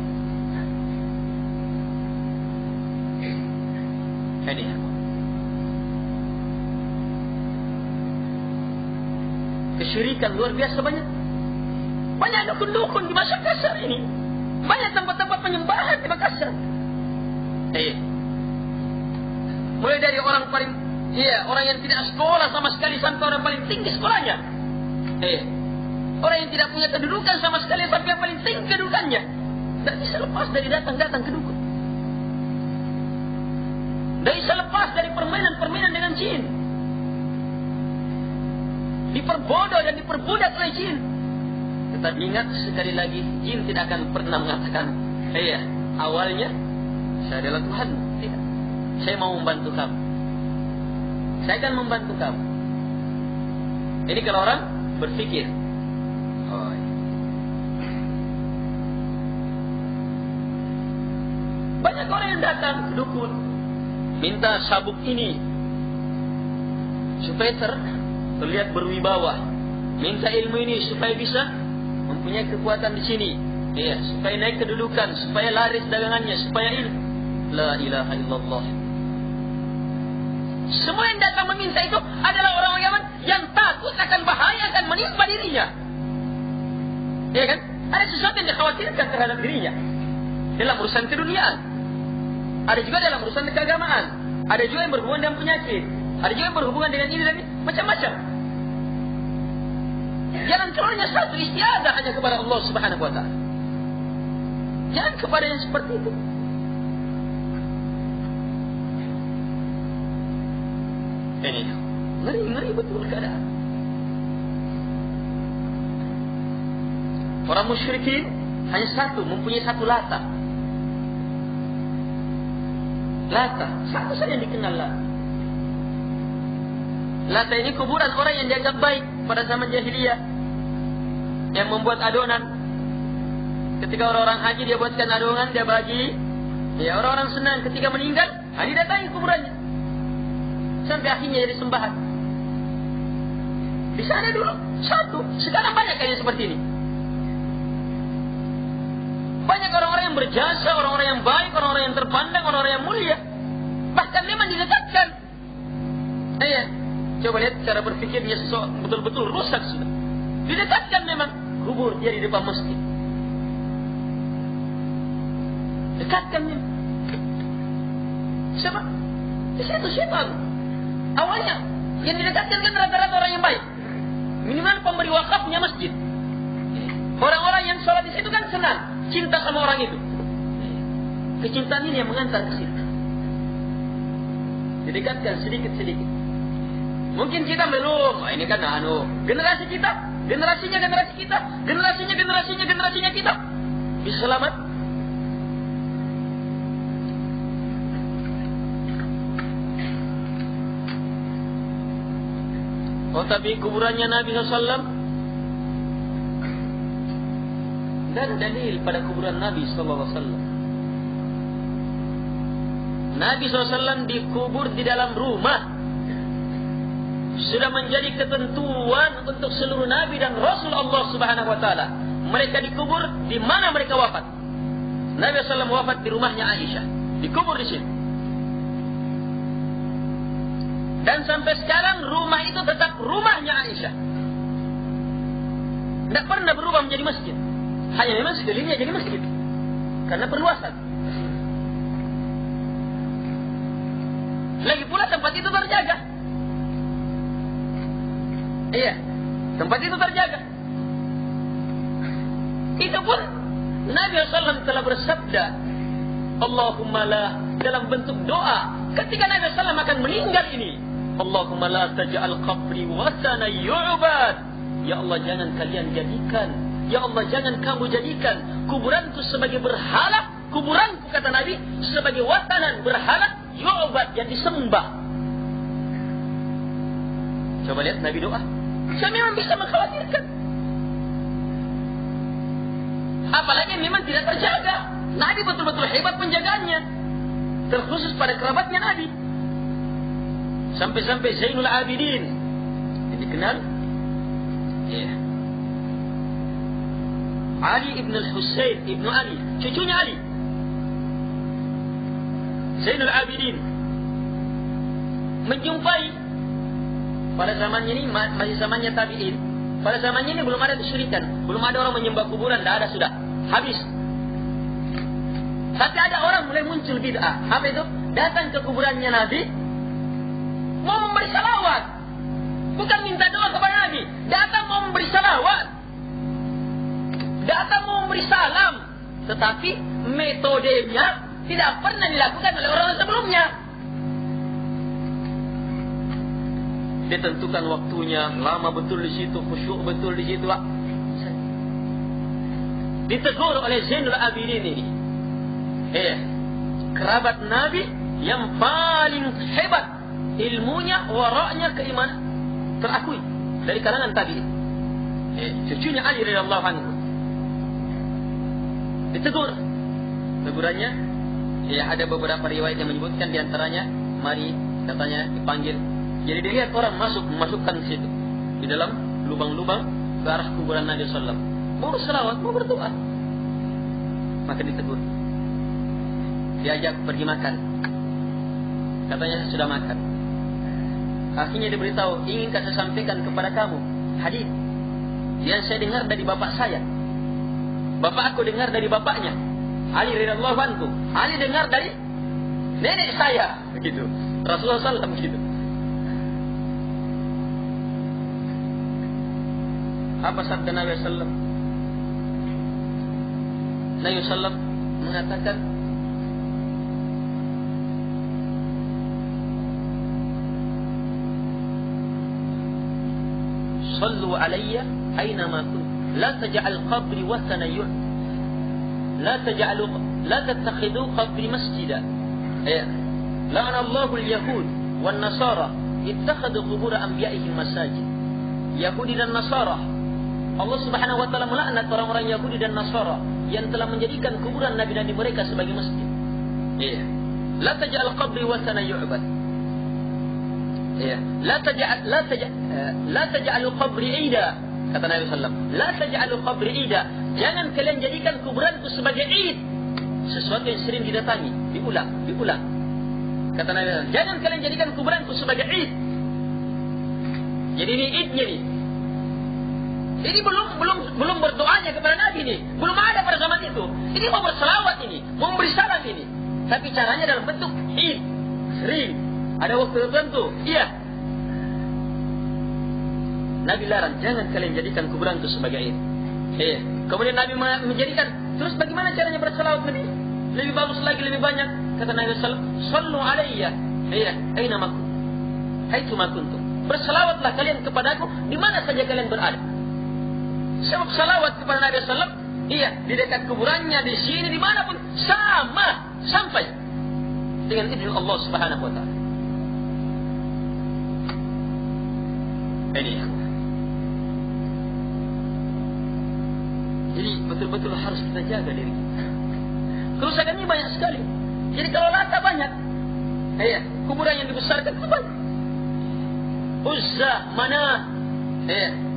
Ini kesyirikan luar biasa banyak. Banyak dukun-dukun di Makassar ini. Banyak tempat-tempat penyembahan di Makassar. Mulai dari orang orang yang tidak sekolah sama sekali sampai orang paling tinggi sekolahnya. Orang yang tidak punya kedudukan sama sekali sampai yang paling tinggi kedudukannya. Tidak bisa lepas dari datang-datang ke dukun. Tidak bisa lepas dari permainan-permainan dengan jin. Diperbodoh dan diperbudak oleh jin. Tetapi ingat sekali lagi, jin tidak akan pernah mengatakan, awalnya saya adalah Tuhan. Tidak. Saya mau membantu kamu. Saya akan membantu kamu. Ini kalau orang berpikir. Banyak orang yang datang ke dukun, minta sabuk ini supaya terlihat berwibawa, minta ilmu ini supaya bisa mempunyai kekuatan di sini, supaya naik kedudukan, supaya laris dagangannya, supaya ini. La ilaha illallah. Semua yang datang meminta itu adalah orang-orang yang takut akan bahaya akan menimpa dirinya. Ya kan? Ada sesuatu yang dikhawatirkan terhadap dirinya dalam urusan keduniaan. Ada juga dalam urusan keagamaan. Ada juga yang berhubungan dengan penyakit. Ada juga yang berhubungan dengan ini dan ini, macam-macam. Jalan keluarnya satu, istiadah hanya kepada Allah Subhanahu wa taala. Jangan kepada yang seperti itu. Ini ngeri betul keadaan. Orang musyrikin hanya satu, mempunyai satu Lata. Satu saja yang dikenal Lata. Lata ini kuburan orang yang dianggap baik pada zaman jahiliyah, yang membuat adonan. Ketika orang-orang haji dia buatkan adonan, dia bagi. Orang-orang senang ketika meninggal, didatangi kuburannya. Sampai akhirnya jadi sembahan. Di sana dulu satu, sekarang banyak kayak seperti ini. Banyak orang-orang yang berjasa, orang-orang yang baik, orang-orang yang terpandang, orang-orang yang mulia. Bahkan memang didekatkan. Coba lihat cara berpikirnya seseorang betul-betul rusak sudah. Didekatkan memang kubur dia di depan masjid. Dekatkan memang. Siapa? Di situ setan. Awalnya yang didekatkan kan rata-rata orang yang baik. Minimal pemberi wakafnya masjid. Orang-orang yang sholat di situ kan senang, cinta sama orang itu. Kecintaan ini yang mengantar ke situ. Didekatkan sedikit-sedikit. Mungkin kita belum, ini kan generasi kita, generasinya kita, generasinya kita bisa selamat. Tapi kuburannya Nabi SAW, tidak ada dalil pada kuburan Nabi SAW. Nabi SAW dikubur di dalam rumah. sudah menjadi ketentuan untuk seluruh nabi dan rasul Allah Subhanahu wa taala. Mereka dikubur di mana mereka wafat. Nabi SAW wafat di rumahnya Aisyah, dikubur di sini. Dan sampai sekarang rumah itu tetap rumahnya Aisyah. Tidak pernah berubah menjadi masjid. Hanya memang sekelilingnya jadi masjid karena perluasan. Lagi pula tempat itu terjaga. Iya, tempat itu terjaga. Itu pun Nabi SAW telah bersabda, Allahumma la, dalam bentuk doa ketika Nabi SAW akan meninggal ini, Allahumma la taj'al qabri wasana yu'bad. Ya Allah, jangan kalian jadikan, ya Allah, jangan kamu jadikan kuburanku sebagai berhala, kuburanku kata Nabi sebagai watanan berhala yu'bad, yang disembah. Coba lihat Nabi doa. Saya memang bisa mengkhawatirkan. Apalagi memang tidak terjaga. Nabi betul-betul hebat penjagaannya, terkhusus pada kerabatnya Nabi. Sampai-sampai Zainul Abidin yang dikenal, ya, Ali ibn al-Husayn ibn Ali, cucunya Ali, Zainul Abidin, menjumpai pada zamannya ini, masih zamannya tabi'in. Pada zamannya ini belum ada kesyirikan, belum ada orang menyembah kuburan, tidak ada, sudah habis. Tapi ada orang mulai muncul bid'ah. Apa itu? Datang ke kuburannya Nabi, mau memberi salawat, bukan minta doa kepada Nabi, datang mau memberi salawat, datang mau memberi salam, tetapi metodenya tidak pernah dilakukan oleh orang sebelumnya. Ditentukan waktunya, lama betul di situ, khusyuk betul di situ. Ditegur oleh Zainul Abidin ini, kerabat Nabi yang paling hebat ilmunya, waraknya, keimanan, terakui dari kalangan tabi'in, cucunya Ali radhiyallahu anhu. Ditegur. Tegurannya, ada beberapa riwayat yang menyebutkan, diantaranya, mari, katanya, dipanggil. Jadi dilihat orang memasukkan ke situ, di dalam lubang-lubang ke arah kuburan Nabi SAW. Mau berselawat, mau berdoa. Maka ditegur. Diajak pergi makan. Katanya sudah makan. Akhirnya diberitahu, inginkah saya sampaikan kepada kamu hadis yang saya dengar dari bapak saya. Bapak aku dengar dari bapaknya, Ali radhiyallahu anhu. Ali dengar dari nenek saya. Begitu. Rasulullah SAW begitu. Apa sabda Nabi SAW? Nabi SAW mengatakan, Sallu alayya aynama kuntum, la taj'al qabri wathana yu'bad, la tattakhidhu qabri masjida. La'ana Allahu al-yahud wan nasara ittakhadhu qubur anbiya'ihim masajid. Yahudi dan Nasara, Allah Subhanahu wa taala melaknat orang-orang Yahudi dan Nasara yang telah menjadikan kuburan nabi-nabi mereka sebagai masjid. La taj'al qabri wathana yu'bad. La taj'al qabri ida, kata Nabi sallallahu alaihi wasallam. La taj'al qabri ida. Jangan kalian jadikan kuburanku sebagai id, sesuatu yang sering didatangi, diulang. Kata Nabi sallallahu alaihi wasallam, jangan kalian jadikan kuburanku sebagai id. Jadi ini idnya nih. Ini belum berdoanya kepada Nabi ini, belum ada pada zaman itu. Ini mau berselawat ini, mau beri salam ini. Tapi caranya dalam bentuk id, sering. Ada waktu tertentu. Iya. Nabi larang, jangan kalian jadikan kuburanku sebagai id. Kemudian Nabi menjadikan. Terus bagaimana caranya berselawat Nabi? Lebih bagus lagi, lebih banyak. Kata Nabi sallallahu alaihi wasallam, sallu alayya, aina ma kuntum, haitsu ma kuntum. Berselawatlah kalian kepadaku di mana saja kalian berada. Sebab salawat kepada Nabi sallallahu alaihi wasallam, di dekat kuburannya, di sini, dimanapun sama, sampai dengan izin Allah Subhanahu wa taala. Ini. Jadi betul-betul harus kita jaga diri kita. Kerusakannya banyak sekali. Jadi kalau lata banyak, kuburan yang dibesarkan itu banyak. Uzza, Manat.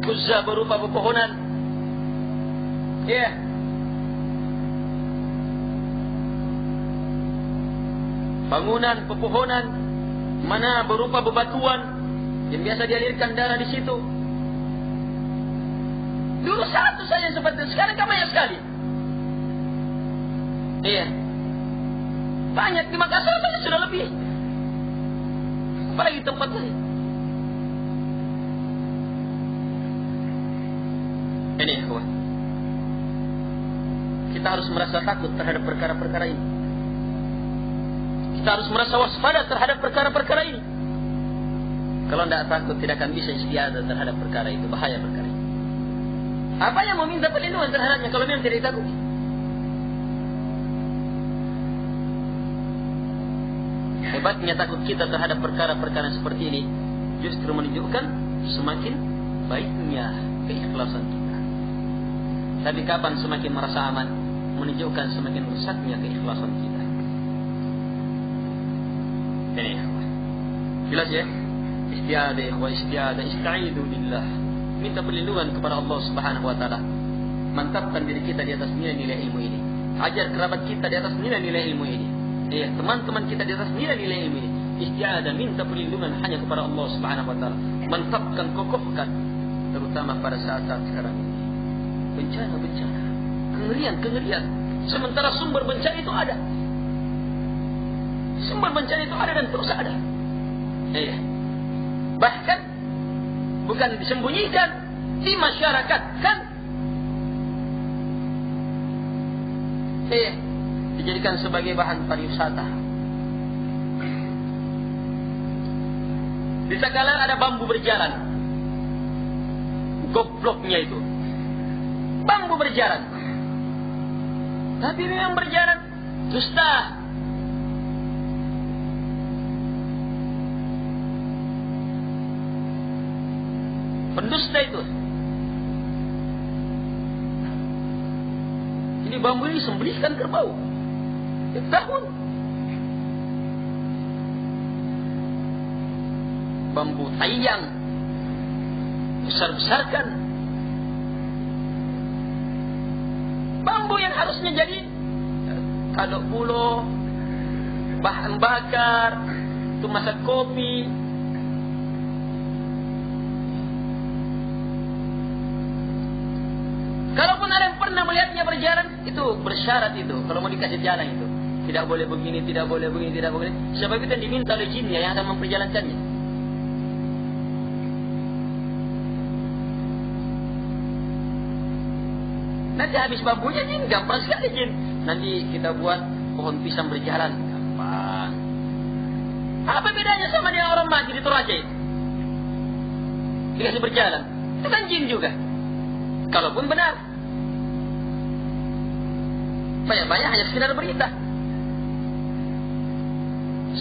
Uzza berupa pepohonan. Bangunan, pepohonan. Mana berupa bebatuan yang biasa dialirkan darah di situ. Dulu satu saja seperti itu, sekarang kan banyak sekali. Banyak di Makassar saja sudah lebih. Apalagi tempat lain. Ini, kita harus merasa takut terhadap perkara-perkara ini. Kita harus merasa waspada terhadap perkara-perkara ini. Kalau tidak takut, tidak akan bisa istiadah terhadap perkara itu. Bahaya perkara itu. Apa yang meminta perlindungan terhadapnya kalau memang tidak takut? Hebatnya takut kita terhadap perkara-perkara seperti ini justru menunjukkan semakin baiknya keikhlasan kita. Tapi kapan semakin merasa aman, menunjukkan semakin rusaknya keikhlasan kita. Ini jelas ya? Istiadah, ista'idu billah. Minta perlindungan kepada Allah Subhanahu wa taala. Mantapkan diri kita di atas nilai-nilai ilmu ini. Ajar kerabat kita di atas nilai-nilai ilmu ini. Teman-teman kita di atas nilai-nilai ilmu ini. Istiadah, minta perlindungan hanya kepada Allah Subhanahu wa taala. Mantapkan, kokohkan, terutama pada saat-saat sekarang ini. Bencana-bencana, kengerian-kengerian. Sementara sumber bencana itu ada. Sumber bencana itu ada dan terus ada. Bahkan bukan disembunyikan, dimasyarakatkan. Dijadikan sebagai bahan pariwisata. Di Sakalar ada bambu berjalan. Gobloknya itu. Bambu berjalan. Tapi memang berjalan. Dusta. Pendusta itu. Ini bambu ini sembelihkan kerbau. Tahun. Bambu tayang. Besar-besarkan. Bambu yang harusnya jadi kadok pulo, bahan bakar, untuk masak kopi. Kalaupun ada yang pernah melihatnya berjalan, itu bersyarat itu. Kalau mau dikasih jalan itu, tidak boleh begini, tidak boleh begini, tidak boleh. Sebab itu yang diminta oleh jinnya yang akan memperjalankannya. Nanti habis bambunya jin, gampang sekali jin. Nanti kita buat pohon pisang berjalan, gampang. Apa bedanya sama dia orang mati di Toraja itu? Dikasih berjalan, itu kan jin juga. Kalaupun benar, banyak-banyak hanya sekedar berita.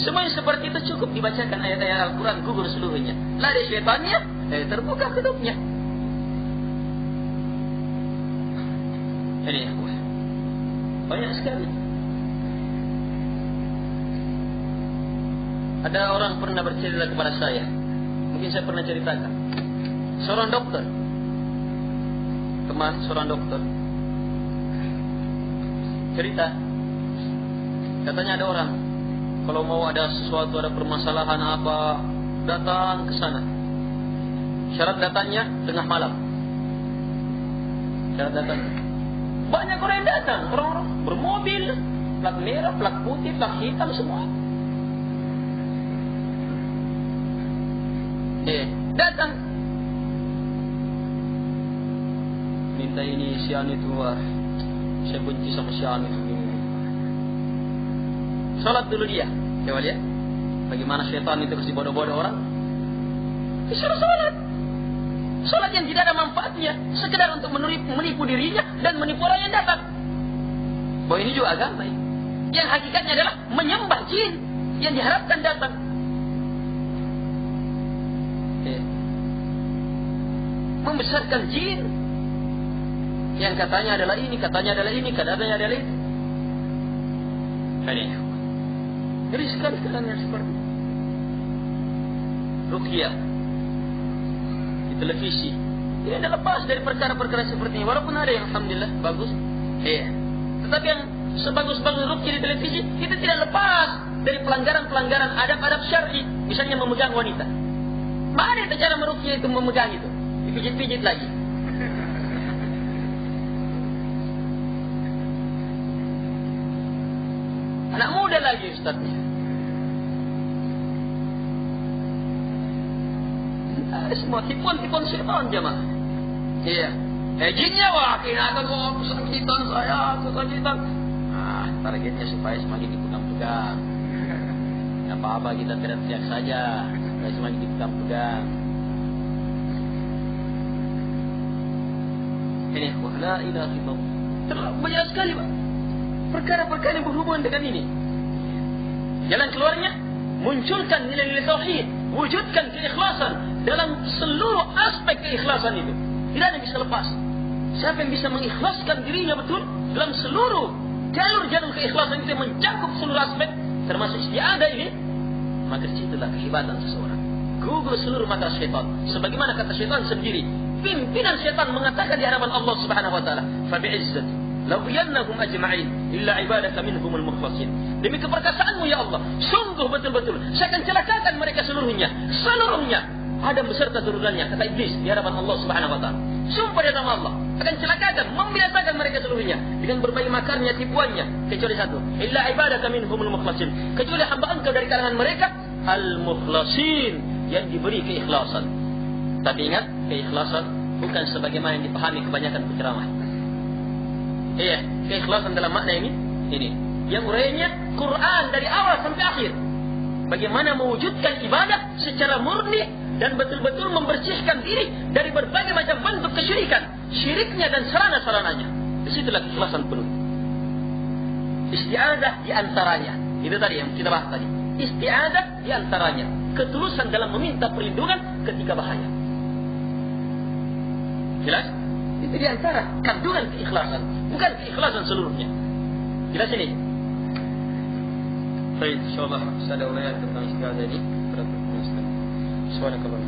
Semua yang seperti itu cukup dibacakan ayat-ayat Al-Quran gugur seluruhnya. Lari syaitannya, terbuka kedupnya. Ini banyak sekali. Ada orang pernah bercerita kepada saya. Mungkin saya pernah ceritakan. Seorang dokter, teman seorang dokter, cerita. Katanya ada orang, kalau mau ada sesuatu, ada permasalahan apa, datang ke sana. Syarat datangnya tengah malam. Syarat datangnya. Banyak orang yang datang, orang-orang bermobil, plat merah, plat putih, plat hitam semua. Datang. Minta ini, si anu itu, saya benci sama si anu itu. Salat dulu dia. Coba lihat. Bagaimana syaitan itu kasih bodoh-bodoh orang. Disuruh salat. Salat yang tidak ada manfaatnya. Sekedar untuk menipu dirinya dan menipu orang yang datang. Bahwa ini juga agama. Yang hakikatnya adalah menyembah jin yang diharapkan datang. Membesarkan jin yang katanya adalah ini, katanya adalah ini, katanya adalah itu. Ini jadi sekali-sekali yang seperti ruqyah. televisi. Tidak lepas dari perkara-perkara seperti ini. Walaupun ada yang alhamdulillah bagus. Iya. Tetapi yang sebagus-bagus ruqyah di televisi, kita tidak lepas dari pelanggaran-pelanggaran adab-adab syar'i. Misalnya memegang wanita. Mana itu cara meruqyah itu memegang itu? Dipijit-pijit lagi. Anak muda lagi ustaznya. Semua tipuan-tipuan syaitan jemaah. Iya. Jinnya wah, kinakan kok kesakitan saya, kesakitan. Targetnya supaya semakin dipegang-pegang. Tidak apa-apa, kita teriak-teriak saja, supaya semakin dipegang-pegang. Ini la ilaha illallah. Banyak sekali Pak perkara-perkara yang berhubungan dengan ini. Jalan keluarnya, munculkan nilai-nilai tauhid, wujudkan keikhlasan dalam seluruh aspek keikhlasan itu. Tidak ada yang bisa lepas. Siapa yang bisa mengikhlaskan dirinya betul dalam seluruh jalur-jalur keikhlasan itu yang mencakup seluruh aspek, termasuk isti'adah ini, maka disitulah kehebatan seseorang. Gugur seluruh makar syaitan. Sebagaimana kata syaitan sendiri, pimpinan syaitan mengatakan di hadapan Allah Subhanahu wa taala, "Fa bi'izzati la'uyannahum ajma'in illa ibadaka minhumul mukhlasin." Demi keperkasaanmu ya Allah, sungguh betul-betul saya akan celakakan mereka seluruhnya. Adam beserta turunannya, kata iblis di hadapan Allah Subhanahu wa taala. Sumpah di hadapan Allah, akan celakakan, membinasakan mereka seluruhnya dengan berbagai makarnya, tipuannya, kecuali satu, illa ibadaka minhumul mukhlasin, kecuali hamba Engkau dari kalangan mereka al-mukhlasin, yang diberi keikhlasan. Tapi ingat, keikhlasan bukan sebagaimana yang dipahami kebanyakan penceramah. Iya, keikhlasan dalam makna ini yang uraiannya Quran dari awal sampai akhir. Bagaimana mewujudkan ibadah secara murni dan betul-betul membersihkan diri dari berbagai macam bentuk kesyirikan, syiriknya dan sarana-sarananya. Disitulah keikhlasan penuh. Isti'adah di antaranya. Itu tadi yang kita bahas tadi. Isti'adah di antaranya. Ketulusan dalam meminta perlindungan ketika bahaya. Jelas? Itu di antara kandungan keikhlasan, bukan keikhlasan seluruhnya. Jelas ini? Baik, insyaallah ada uraian tentang isti'adah ini. Subhanakallah.